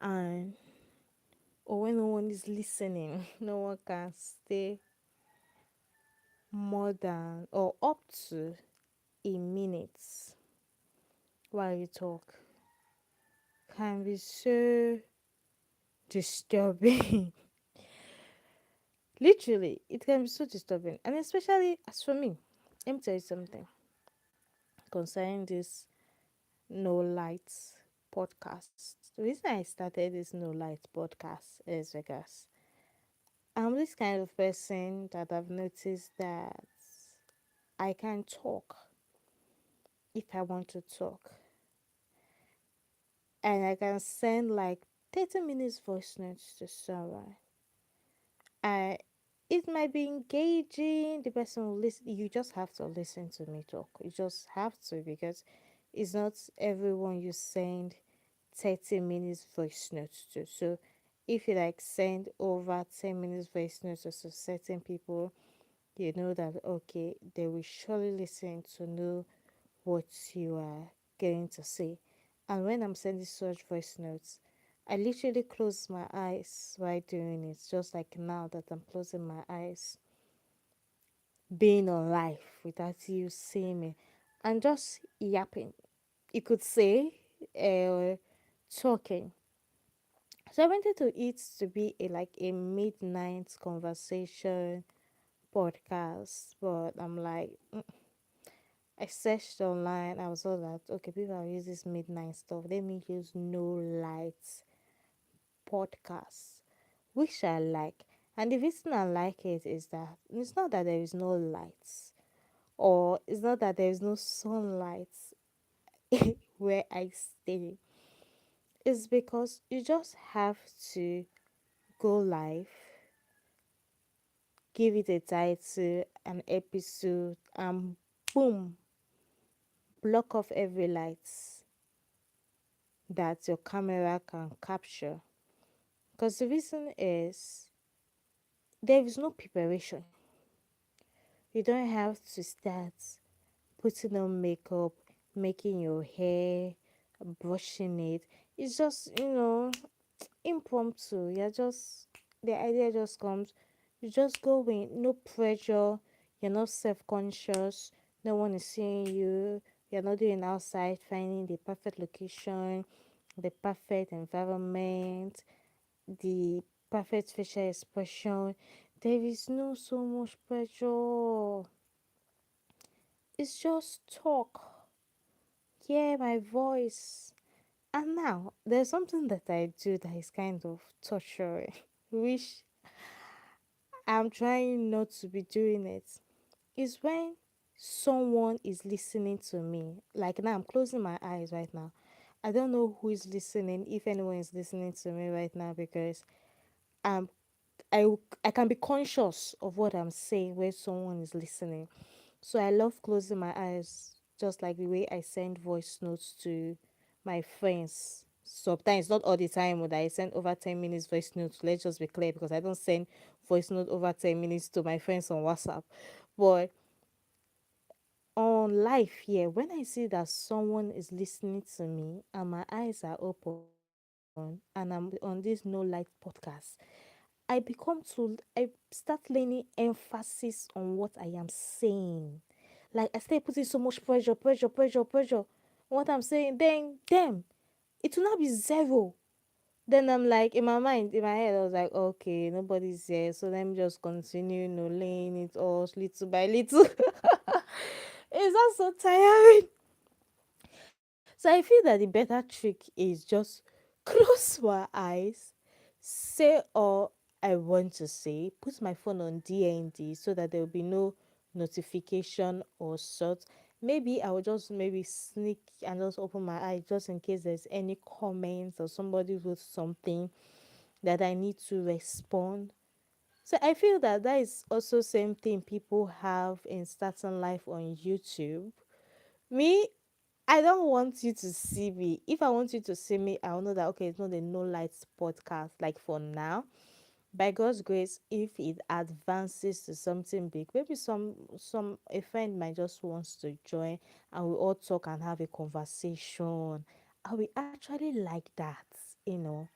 and or when no one is listening, no one can stay more than or up to a minute while you talk can be so disturbing. Literally, it can be so disturbing. And especially as for me, let me tell you something concerning this no lights podcast. The reason I started this no light podcast is because I'm this kind of person that I've noticed that I can talk if I want to talk, and I can send like 30 minutes voice notes to someone. I it might be engaging, the person will listen. You just have to listen to me talk. You just have to, because it's not everyone you send 30 minutes voice notes to. So if you like send over 10 minutes voice notes to certain people, you know that okay, they will surely listen to know what you are going to say. And when I'm sending such voice notes, I literally close my eyes while doing it, just like now that I'm closing my eyes, being on live without you seeing me, and just yapping. You could say, uh, talking. So I wanted to it to be a like a midnight conversation podcast, but I'm like, I searched online. I was all that okay. People are using this midnight stuff. Let me use no lights podcast, which I like. And the reason I like it is that it's not that there is no lights, or it's not that there is no sunlight where I stay. It's because you just have to go live, give it a title, an episode, and boom, block off every light that your camera can capture. Because the reason is there is no preparation. You don't have to start putting on makeup, making your hair, brushing it. It's just, impromptu. You're just, the idea just comes. You just go in, no pressure. You're not self conscious. No one is seeing you. You're not doing outside, finding the perfect location, the perfect environment, the perfect facial expression. There is no so much pressure. It's just talk. Hear my voice. And now there's something that I do that is kind of torturing, which I'm trying not to be doing it. Is when someone is listening to me. Like now, I'm closing my eyes right now. I don't know who is listening, if anyone is listening to me right now, because I'm I I can be conscious of what I'm saying when someone is listening. So I love closing my eyes, just like the way I send voice notes to my friends. Sometimes, not all the time, would I send over 10 minutes voice notes. Let's just be clear, because I don't send voice note over 10 minutes to my friends on WhatsApp. But on live here, when I see that someone is listening to me and my eyes are open and I'm on this no light podcast, I start laying emphasis on what I am saying. Like I start putting so much pressure. What I'm saying, then damn, it will not be zero. Then I'm like in my mind, in my head, I was like, okay, nobody's here, so let me just continue, laying it all little by little. Is that so tiring? So I feel that the better trick is just close my eyes, say all I want to say, put my phone on DND so that there will be no notification or sort. Maybe I will just maybe sneak and just open my eyes just in case there's any comments or somebody wrote something that I need to respond. So I feel that that is also same thing people have in starting life on YouTube. Me, I don't want you to see me. If I want you to see me, I'll know that okay, it's not a no lights podcast. Like for now, by God's grace, if it advances to something big, maybe some a friend might just wants to join, and we all talk and have a conversation. I will actually like that, you know.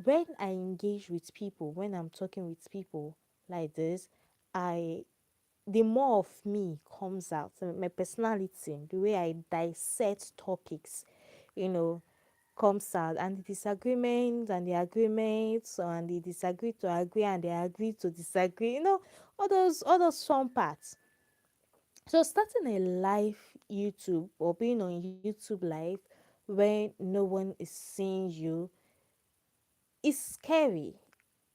when I engage with people, when I'm talking with people like this, I the more of me comes out, my personality, the way I dissect topics, you know, comes out, and the disagreements and the agreements, and they disagree to agree and they agree to disagree, all those fun parts. So starting a live YouTube or being on YouTube live when no one is seeing you is scary,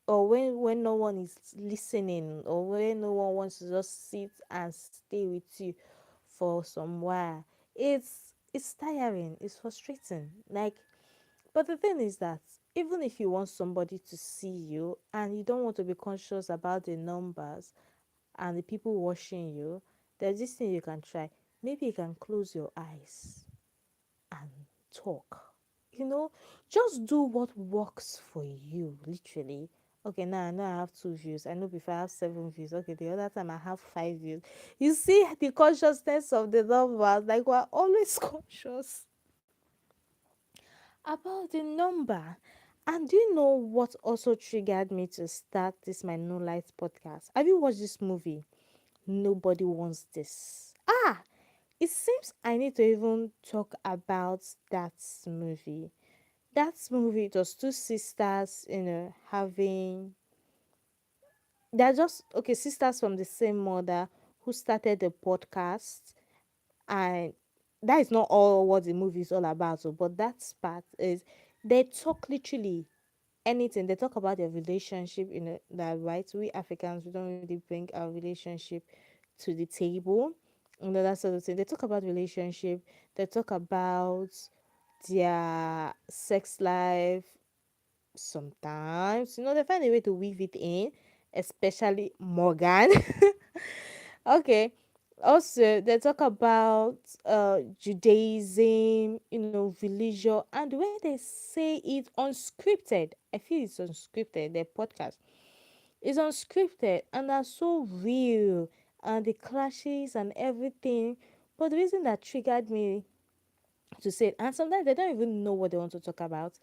or when no one is listening, or when no one wants to just sit and stay with you for some while. It's tiring, it's frustrating. Like, but the thing is that even if you want somebody to see you and you don't want to be conscious about the numbers and the people watching you, there's this thing you can try. Maybe you can close your eyes and talk. Just do what works for you, literally. Okay, now I know I have 2 views. I know before I have 7 views. Okay, the other time I have 5 views. You see the consciousness of the numbers. Like, we're always conscious about the number. And do you know what also triggered me to start this my No Light podcast? Have you watched this movie? Nobody wants this. It seems I need to even talk about that movie. That movie, it was two sisters, having, they're just okay, sisters from the same mother who started the podcast. And that is not all what the movie is all about. So, but that part is, they talk literally anything. They talk about their relationship, that, right? We Africans, we don't really bring our relationship to the table, that sort of thing. They talk about relationship, they talk about their sex life. Sometimes, they find a way to weave it in, especially Morgan. Okay. Also, they talk about Judaism, religion, and the way they say it unscripted. I feel it's unscripted. Their podcast is unscripted and are so real, and the clashes and everything. But the reason that triggered me to say it, and sometimes they don't even know what they want to talk about,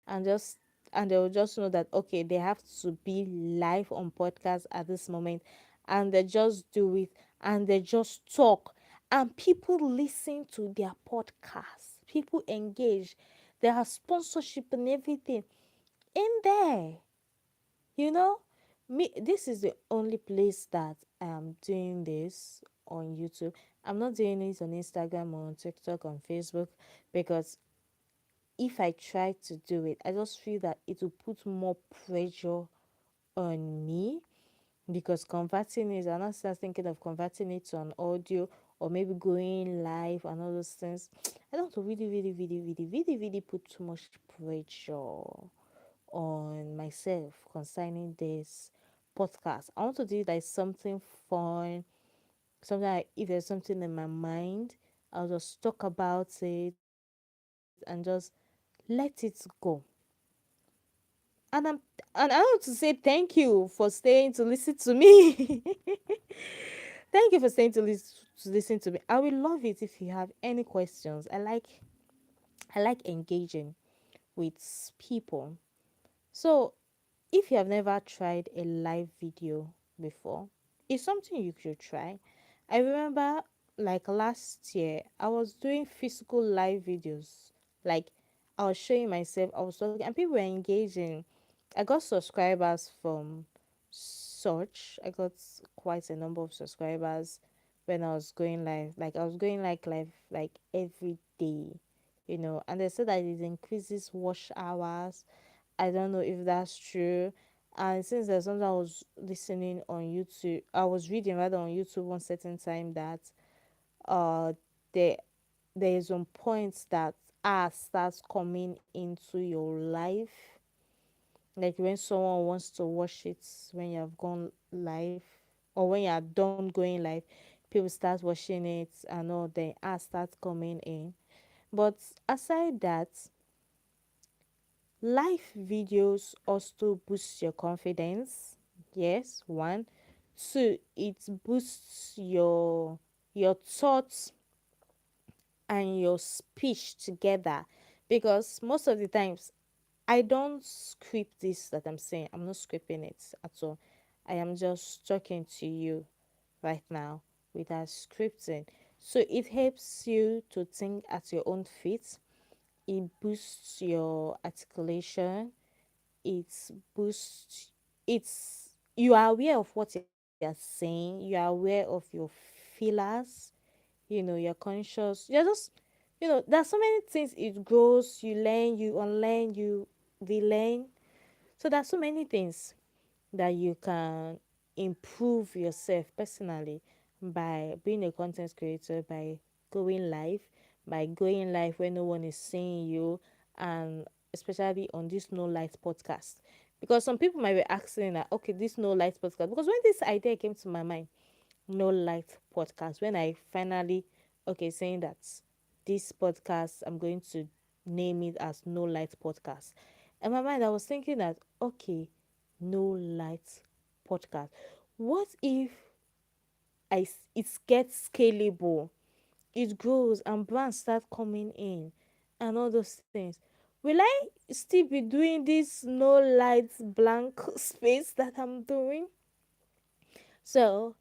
and they'll just know that, okay, they have to be live on podcast at this moment, and they just do it, and they just talk, and people listen to their podcast, people engage, there are sponsorship and everything in there. you know Me, this is the only place that I am doing this on YouTube. I'm not doing it on Instagram or on TikTok, on Facebook, because if I try to do it, I just feel that it will put more pressure on me, because converting it, I'm not start thinking of converting it to an audio, or maybe going live and all those things. I don't want to really, really, really, really, really, really put too much pressure on myself concerning this podcast. I want to do like something fun, something like, if there's something in my mind, I'll just talk about it and just let it go. And I want to say thank you for staying to listen to me. Thank you for staying to listen to me. I will love it if you have any questions. I like engaging with people. So, if you have never tried a live video before, it's something you should try. I remember, like, last year, I was doing physical live videos. Like, I was showing myself, I was talking, and people were engaging. I got subscribers from such. I got quite a number of subscribers when I was going live. Like, I was going like live like every day. And they said that it increases watch hours. I don't know if that's true. And since there's something I was listening on YouTube, I was reading rather on YouTube one certain time, that uh there there is some points that ads starts coming into your life, like when someone wants to watch it when you have gone live, or when you are done going live, people start watching it and all, then ads start coming in. But aside that, live videos also boost your confidence. Yes, one. Two, it boosts your thoughts and your speech together, because most of the times I don't script this that I'm saying. I'm not scripting it at all. I am just talking to you right now without scripting. So it helps you to think at your own feet. It boosts your articulation. It boosts it's you are aware of what you're saying. You are aware of your feelers. You're conscious. You're just there's so many things it grows, you learn, you unlearn, you relearn. So there's so many things that you can improve yourself personally by being a content creator, by going live when no one is seeing you, and especially on this No Light podcast. Because some people might be asking that, okay, this No Light podcast, because when this idea came to my mind, No Light podcast, when I finally, okay, saying that this podcast, I'm going to name it as No Light podcast. In my mind, I was thinking that, okay, No Light podcast. What if it gets scalable, it grows, and brands start coming in, and all those things? Will I still be doing this no light blank space that I'm doing? So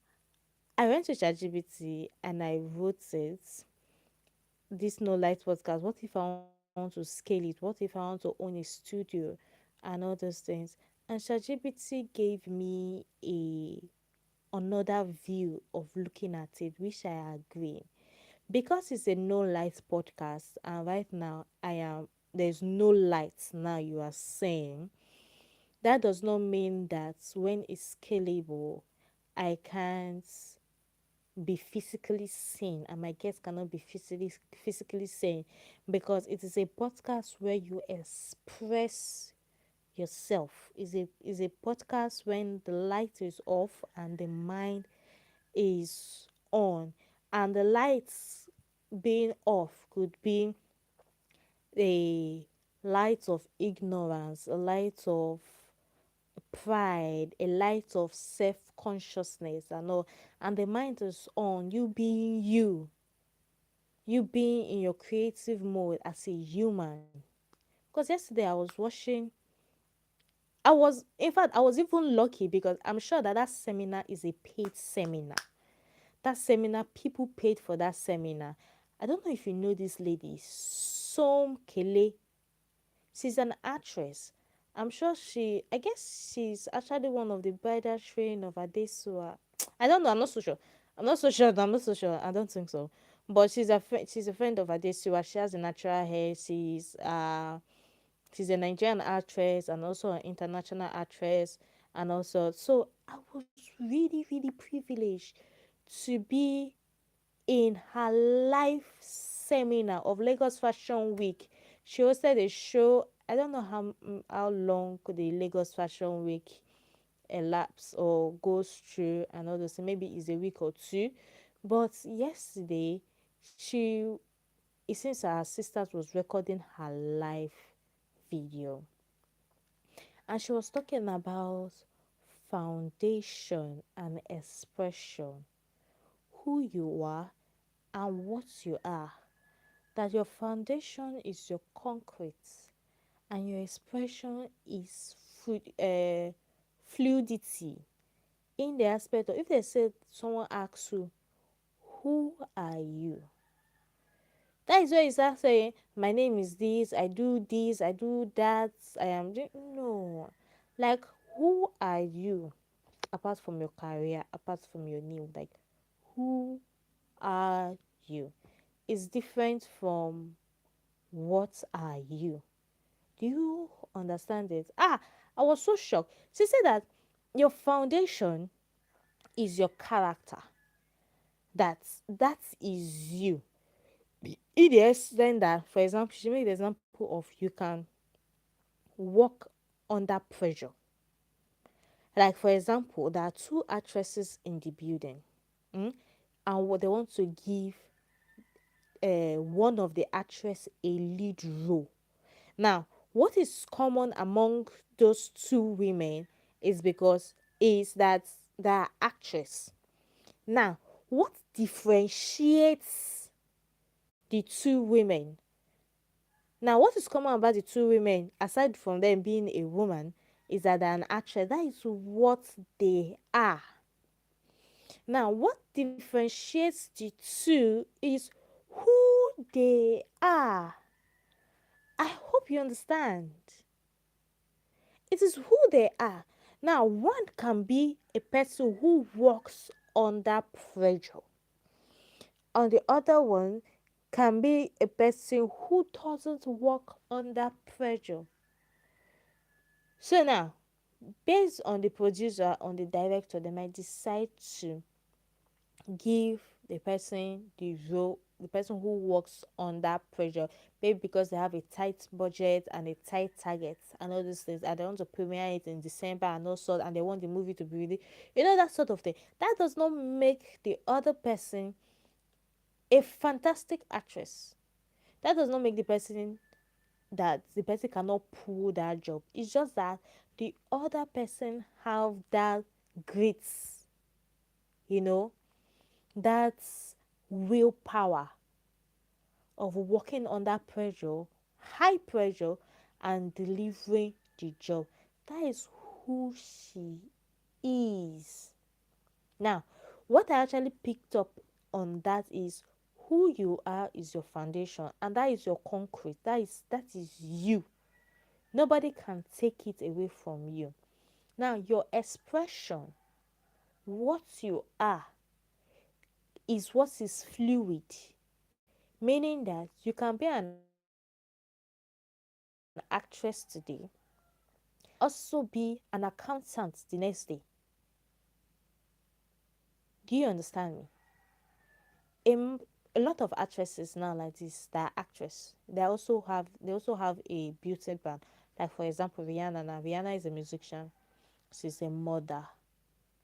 I went to ChatGPT and I wrote it, this no light podcast. What if I want to scale it? What if I want to own a studio and all those things? And ChatGPT gave me another view of looking at it, which I agree. Because it's a no light podcast, and right now there's no light now, you are saying that does not mean that when it's scalable, I can't be physically seen, and my guests cannot be physically seen, because it is a podcast where you express yourself. Is a podcast when the light is off and the mind is on. And the lights being off could be a light of ignorance, a light of pride, a light of self-consciousness and all. And the mind is on, you being in your creative mode as a human. Because yesterday in fact, I was even lucky, because I'm sure that that seminar is a paid seminar. That seminar, people paid for that seminar. I don't know if you know this lady, Som Kele. She's an actress. I'm sure I guess she's actually one of the bridal train of Adesua. I don't know. I'm not so sure. I don't think so. But she's a friend of Adesua. She has a natural hair. She's a Nigerian actress and also an international actress. And also, so I was really, really privileged to be in her live seminar of Lagos Fashion Week. She hosted a show. I don't know how long could the Lagos Fashion Week elapse or goes through and all those. Maybe it's a week or two. But yesterday, it seems her assistant was recording her live video, and she was talking about foundation and expression, who you are and what you are, that your foundation is your concrete and your expression is fluidity, in the aspect of, if they said someone asks you, who are you? That is where you start saying, my name is this, I do that, I am no. Like, who are you apart from your career, apart from your name? Like, who are you? Is different from what are you? Do you understand it? I was so shocked. She said that your foundation is your character. That is you. In the extent that, for example, she made the example of, you can work under pressure. Like, for example, there are two actresses in the building, and what they want to give one of the actress a lead role. Now, what is common among those two women is that they are actress. Now, what differentiates the two women Now, what is common about the two women, aside from them being a woman, is that they're an actress. That is what they are. Now, what differentiates the two is who they are. I hope you understand. It is who they are. Now, one can be a person who works under pressure, and the other one can be a person who doesn't work under pressure. So now, based on the producer, on the director, they might decide to give the person who works under pressure, maybe because they have a tight budget and a tight target and all these things, and they want to premiere it in December and also, and they want the movie to be really, that sort of thing. That does not make the other person a fantastic actress. That does not make the person cannot pull that job. It's just that the other person have that grit, you know, that willpower of working under pressure, high pressure, and delivering the job. That is who she is. Now, what I actually picked up on that is who you are is your foundation, and that is your concrete. That is you. Nobody can take it away from you. Now, your expression, what you are, is what is fluid, meaning that you can be an actress today and also be an accountant the next day. Do you understand me? A, a lot of actresses now like this that are actress, they also have a beauty brand. Like for example, Rihanna. Now Rihanna is a musician, she's a mother,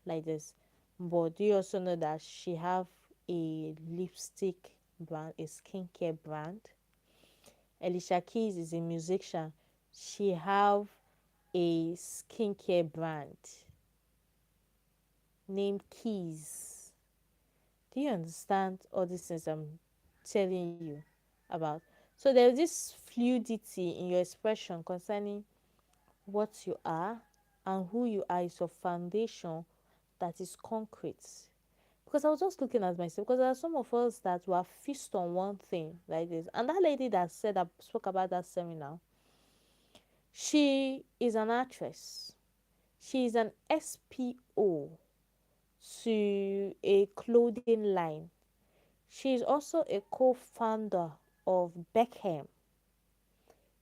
like this. But do you also know that she have a lipstick brand, a skincare brand? Alicia Keys is a musician. She have a skincare brand named Keys. Do you understand all these things I'm telling you about? So there's this fluidity in your expression concerning what you are, and who you are is your foundation that is concrete. Because I was just looking at myself, because there are some of us that were fixed on one thing like this. And that lady that spoke about that seminar, she is an actress. She is an SPO to a clothing line. She is also a co-founder of Beckham.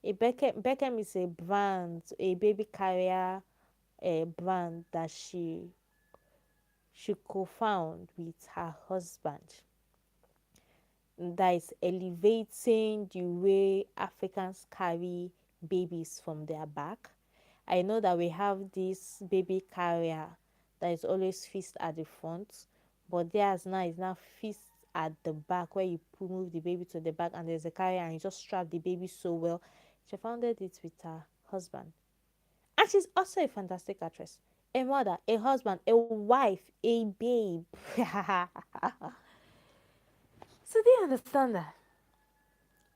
Beckham is a brand, a baby carrier, a brand that she co-found with her husband, that is elevating the way Africans carry babies from their back. I know that we have this baby carrier that is always fixed at the front, but theirs now is now fixed at the back, where you move the baby to the back and there's a carrier and you just strap the baby so well. She founded it with her husband. And she's also a fantastic actress, a mother, a husband, a wife, a babe. So do you understand that?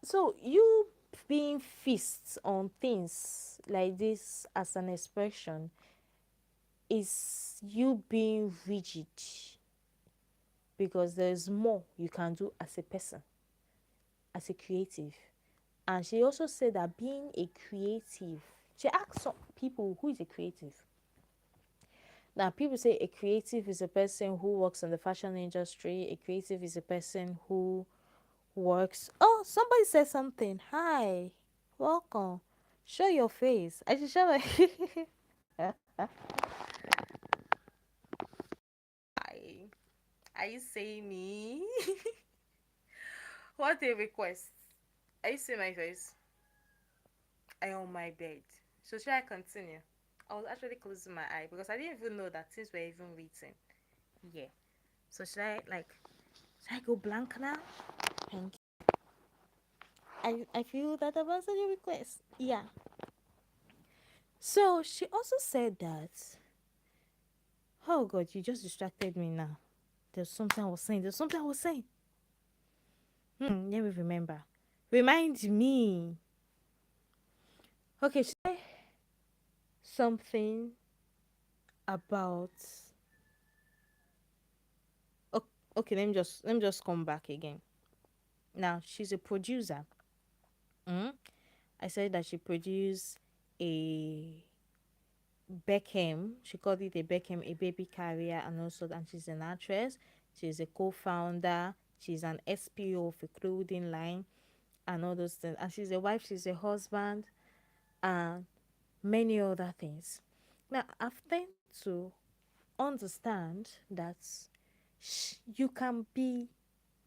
So you being fixed on things like this as an expression is you being rigid, because there's more you can do as a person, as a creative. And she also said that being a creative, she asked some people, who is a creative? Now, people say a creative is a person who works in the fashion industry. A creative is a person who works. Oh, somebody said something. Hi, welcome. Show your face. I should show my. Hi. Are you seeing me? What a request. Are you seeing my face? I am on my bed. So should I continue? I was actually closing my eye because I didn't even know that things were even written. Yeah. So should I go blank now? Thank you. I feel that I've answered your request. Yeah. So she also said that, oh God, you just distracted me now. There's something I was saying. There's something I was saying. Let me remember. Remind me. Okay, should I something about o- okay, let me just come back again. Now she's a producer. Mm? I said that she produced a Beckham. She called it a Beckham, a baby carrier, and also, and she's an actress. She's a co-founder. She's an SPO of a clothing line and all those things. And she's a wife. She's a husband, and many other things. Now I've tend to understand that you can be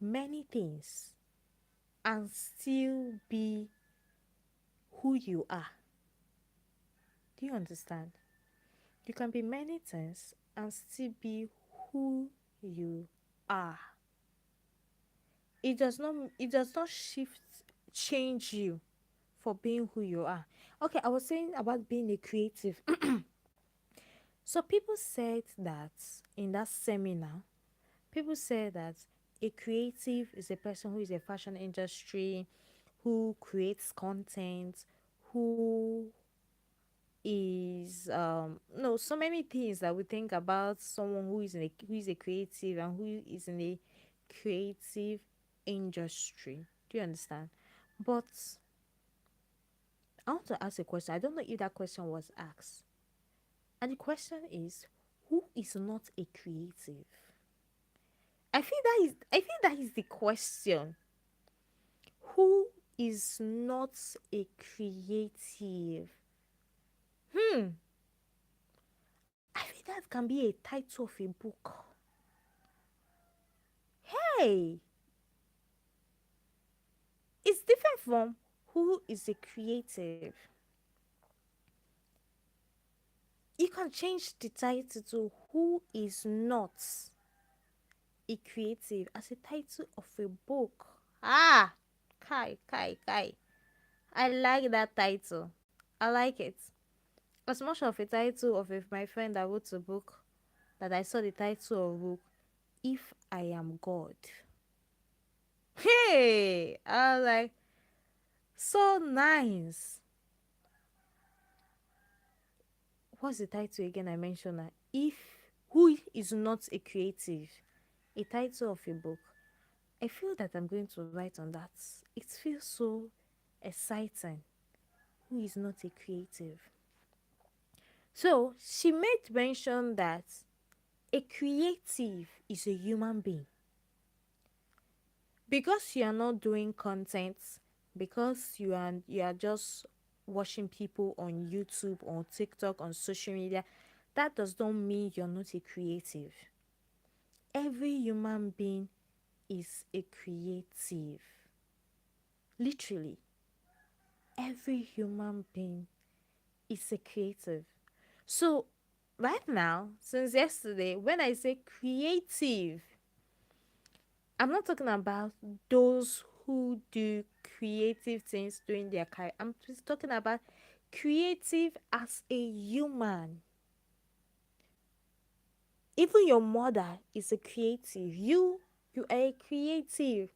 many things and still be who you are. Do you understand? You can be many things and still be who you are. It does not shift change you for being who you are. Okay, I was saying about being a creative. So people said that in that seminar, people said that a creative is a person who is a fashion industry, who creates content, who is no so many things that we think about someone who is a creative and who is in a creative industry. Do you understand? But I want to ask a question. I don't know if that question was asked. And the question is, who is not a creative? I feel that is the question. Who is not a creative? Hmm. I think that can be a title of a book. Hey, it's different from who is a creative. You can change the title to who is not a creative as a title of a book. Ah, kai, kai, kai. I like that title. I like it. As much of a title of my friend that wrote a book that I saw the title of book, If I Am God. Hey, I was like, so nice. What's the title again? I mentioned that if who is not a creative, a title of a book. I feel that I'm going to write on that. It feels so exciting. Who is not a creative? So she made mention that a creative is a human being. Because you are not doing content, because you are just watching people on YouTube, on TikTok, on social media, that does not mean you're not a creative. Every human being is a creative. Literally, every human being is a creative. So, right now, since yesterday, when I say creative, I'm not talking about those who do creative things during their career. I'm just talking about creative as a human. Even your mother is a creative. You are a creative.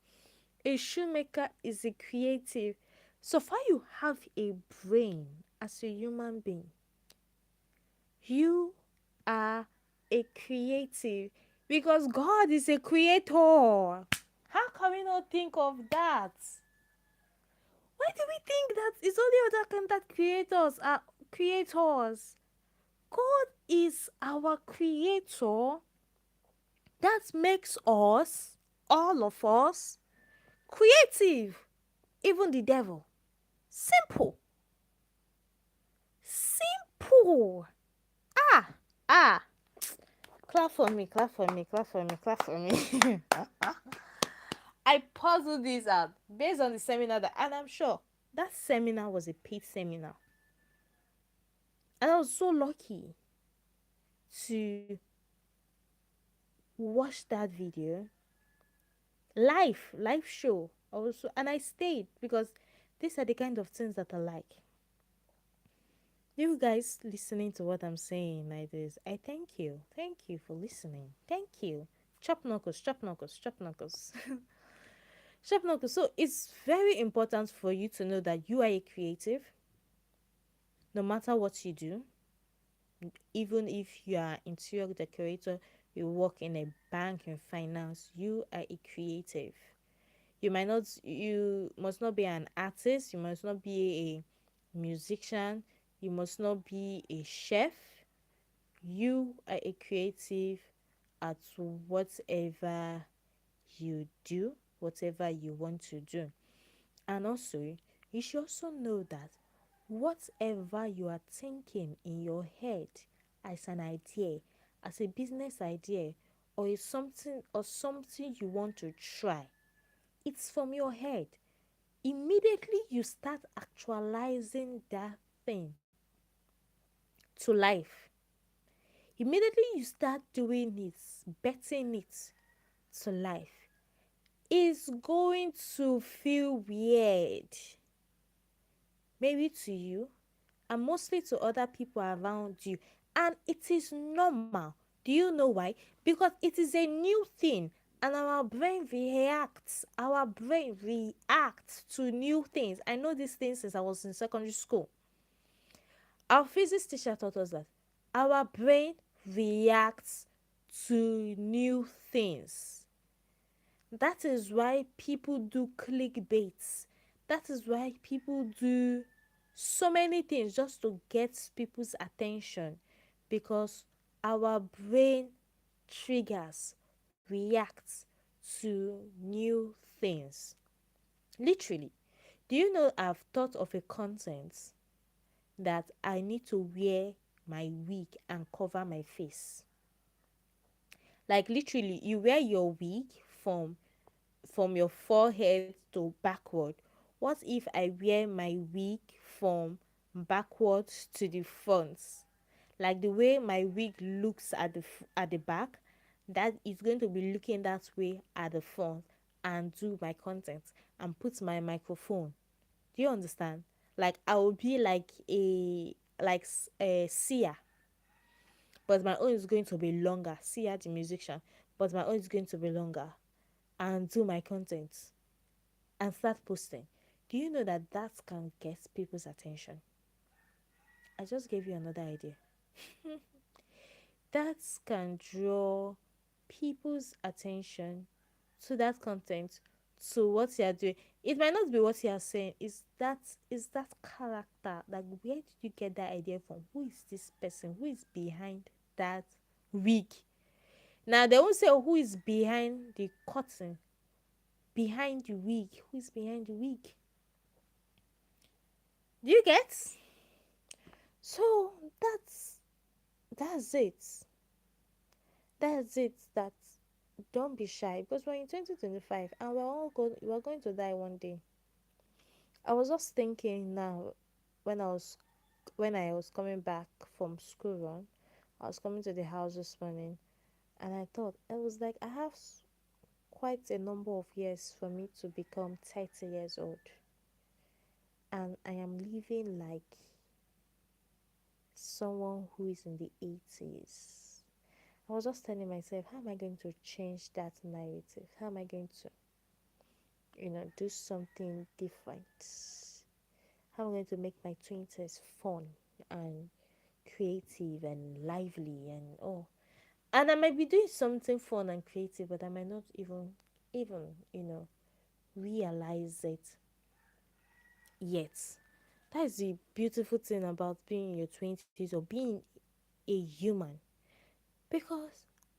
A shoemaker is a creative. So far you have a brain as a human being, you are a creative because God is a creator. How can we not think of that? Why do we think that it's only other kind that creators are creators? God is our creator. That makes us, all of us, creative. Even the devil. Simple. Simple. Ah, ah. Clap for me, clap for me, clap for me, clap for me. I puzzled this out based on the seminar that, and I'm sure that seminar was a paid seminar. And I was so lucky to watch that video live show also, and I stayed because these are the kind of things that I like. You guys listening to what I'm saying like this, I thank you for listening, thank you. Chop knuckles, chop knuckles, chop knuckles. Chop knuckles. So it's very important for you to know that you are a creative. No matter what you do, even if you are interior decorator, you work in a bank and finance, you are a creative. You must not be an artist, you must not be a musician, you must not be a chef. You are a creative at whatever you do, whatever you want to do. And also, you should also know that whatever you are thinking in your head as an idea, as a business idea, or is something you want to try, it's from your head. Immediately you start actualizing that thing to life. Immediately you start doing it, betting it to life. It's going to feel weird, maybe to you, and mostly to other people around you. And it is normal. Do you know why? Because it is a new thing, and our brain reacts. Our brain reacts to new things. I know these things since I was in secondary school. Our physics teacher taught us that our brain reacts to new things. That is why people do clickbaits. That is why people do so many things just to get people's attention, because our brain triggers, reacts to new things. Literally, do you know I've thought of a content that I need to wear my wig and cover my face? Like literally, you wear your wig from your forehead to backward. What if I wear my wig from backwards to the front? Like the way my wig looks at at the back, that is going to be looking that way at the front, and do my content and put my microphone. Do you understand? Like I will be like a Sia, but my own is going to be longer. Sia the musician, but my own is going to be longer, and do my content and start posting. Do you know that that can get people's attention? I just gave you another idea. That can draw people's attention to that content, to what you are doing. It might not be what you are saying. Is that character? Like, where did you get that idea from? Who is this person? Who is behind that wig? Now they won't say, oh, who is behind the curtain, behind the wig. Who is behind the wig? Do you get? So that's it. That's it. That don't be shy, because we're in 2025 and we're going to die one day. I was just thinking now, when I was coming back from school run, I was coming to the house this morning, and I thought, I was like, I have quite a number of years for me to become 30 years old, and I am living like someone who is in the 80s. I was just telling myself, how am I going to change that narrative? How am I going to, do something different? How am I going to make my 20s fun and creative and lively and oh? And I might be doing something fun and creative, but I might not even realize it yet. That is the beautiful thing about being in your 20s or being a human. Because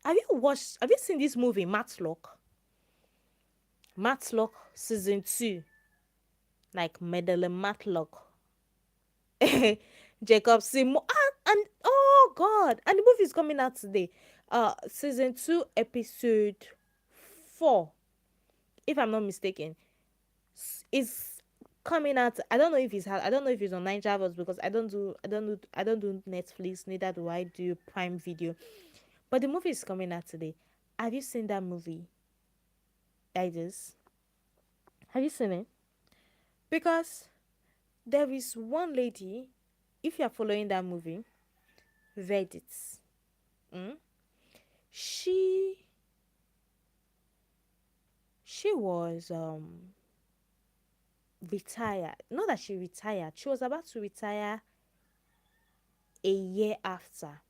have you seen this movie, Matlock? Matlock season 2, like Madeleine Matlock, Jacob Seymour, and oh god, and the movie is coming out today. Season 2, episode 4, if I'm not mistaken, is coming out. I don't know if it's on Nine Travels, because I don't do Netflix, neither do I do Prime Video. But the movie is coming out today. Have you seen that movie? Idols? Have you seen it? Because there is one lady, if you are following that movie, Reddit, mm, she she was retired. Not that she retired. She was about to retire a year after.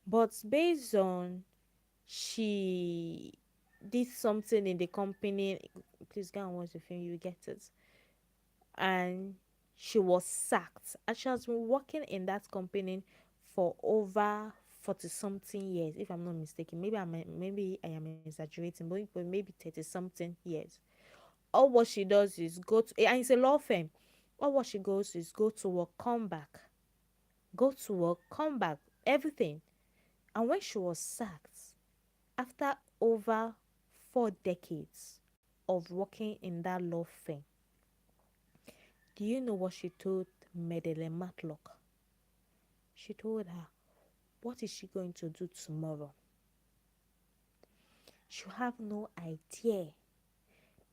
But based on she did something in the company, please go and watch the film, you get it. And she was sacked. And she has been working in that company for over 40 something years, if I'm not mistaken. Maybe I am exaggerating, but maybe 30 something years. All what she does is go to, and it's a law firm. All what she goes is go to work, come back, go to work, come back, everything. And when she was sacked, after over 4 decades of working in that law firm, do you know what she told Madeleine Matlock? She told her, what is she going to do tomorrow? She have no idea,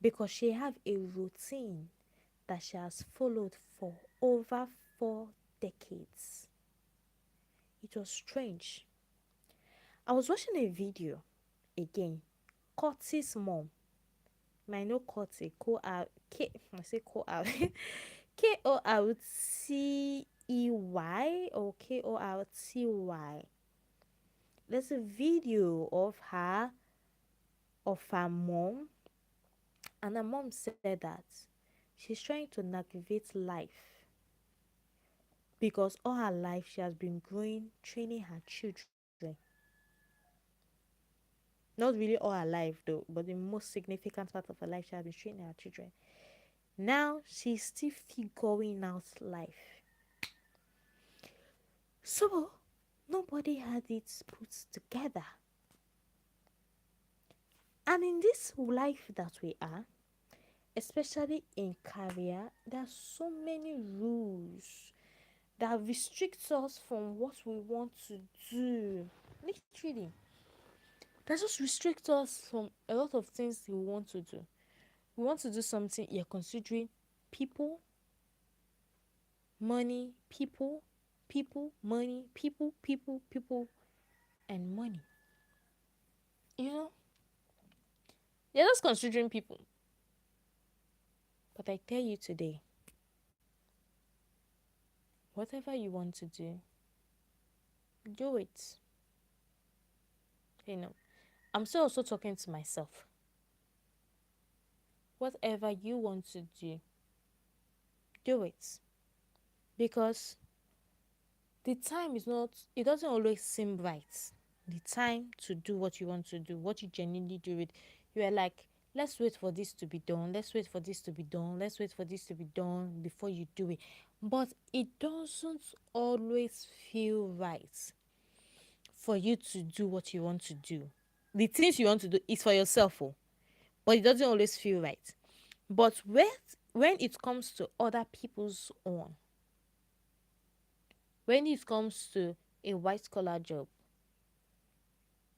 because she have a routine that she has followed for over 4 decades. It was strange. I was watching a video again. Curtis' mom. I know Curtis. I say Kortey or Korty. There's a video of her mom, and her mom said that she's trying to navigate life because all her life she has been growing, training her children. Not really all her life though, but the most significant part of her life she has been training her children. Now she's still figuring out life. So nobody had it put together. And in this life that we are, especially in career, there are so many rules that restricts us from what we want to do. Literally, that just restricts us from a lot of things we want to do. We want to do something, you're considering people, money, money, and money. You know, you're just considering people. But I tell you today, whatever you want to do it. You know, I'm still also talking to myself. Whatever you want to do it. Because the time is not, it doesn't always seem right. The time to do what you want to do, what you genuinely do it. You are like, let's wait for this to be done. Let's wait for this to be done. Let's wait for this to be done before you do it. But it doesn't always feel right for you to do what you want to do. The things you want to do is for yourself, oh, but it doesn't always feel right. But when it comes to other people's own, when it comes to a white collar job,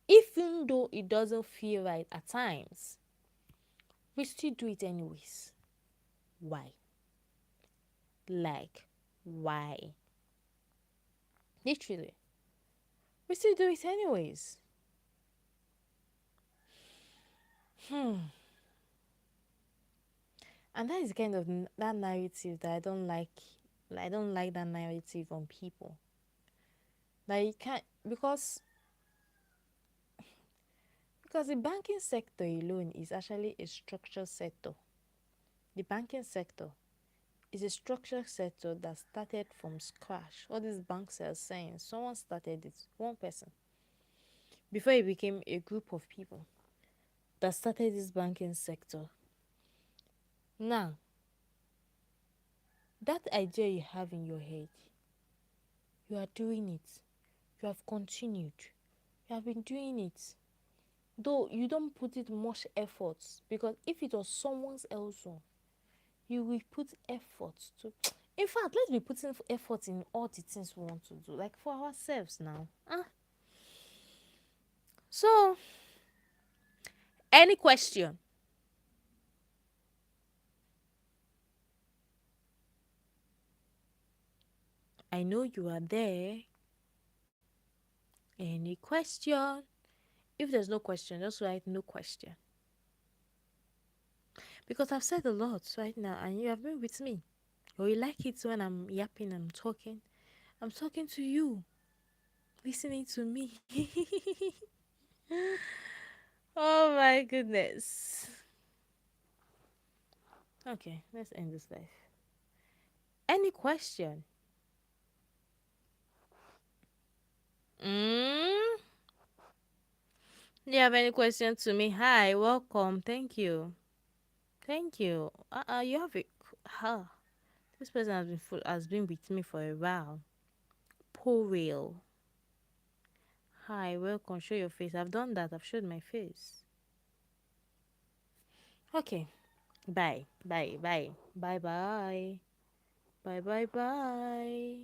even though it doesn't feel right at times, we still do it anyways. Why? Like, why? Literally, we still do it anyways. And that is kind of that narrative that I don't like. I don't like that narrative on people. Like, you can't, because the banking sector alone is actually a structured sector. The banking sector is a structured sector that started from scratch. All these banks are saying someone started it, one person, before it became a group of people that started this banking sector. Now, that idea you have in your head, you are doing it. You have continued. You have been doing it. Though you don't put it much effort, because if it was someone else's own, you will put effort to. In fact, let's be putting effort in all the things we want to do, like for ourselves now. So, any question? I know you are there. Any question? If there's no question, just write no question. Because I've said a lot right now and you have been with me. Or you like it when I'm yapping and talking. I'm talking to you, listening to me. Oh my goodness. Okay, let's end this life. Any question? Mm? Do you have any question to me? Hi, welcome. Thank you. Thank you. You have a. Huh. This person has been with me for a while. Poor real. Hi, welcome. Show your face. I've done that. I've showed my face. Okay. Bye. Bye. Bye. Bye. Bye. Bye. Bye. Bye.